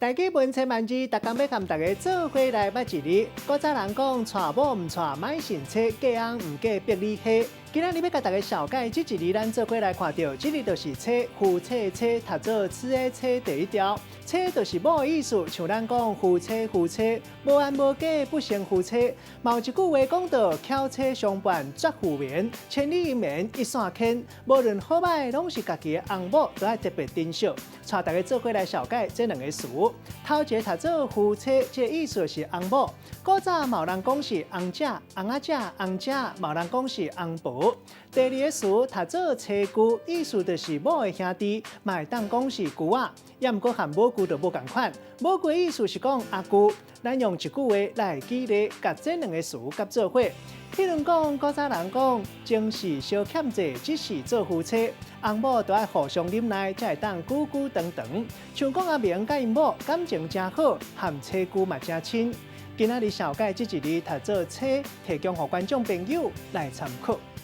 大家文千万字，逐工要和大家做伙来捌一日。古早人讲，娶某唔娶买新车，嫁翁唔嫁百里黑。今仔日要甲大家小解这一日，咱做伙来看到，这日就是车，夫妻车，读做词的车第一条。车就是某的意思，像咱讲夫妻，无缘无假不成夫妻。嘛有一句话讲到，巧车相伴绝互眠，千里姻缘一线牵。无论好歹，拢是家己的翁某，都要特别珍惜。带大家做伙来小解这两个词。头一个读做夫妻，这意思是翁某。古早嘛有人讲是翁姐、翁仔姐、翁姐，嘛有人讲是翁婆。第二个词读做妻姑，意思就是某的兄弟，嘛会当讲是姑仔。也毋过和母姑就无共款，母姑的意思是讲阿姑。咱用一句话来举例，甲这两个词夹做伙。譬如讲，古早人讲，情事小欠债，只是做夫妻，翁某都要互相忍耐，才会当久久长长。像讲阿明甲因某感情真好，和妻姑嘛真亲。今仔日小解这一日读做车，提供予观众朋友来参考。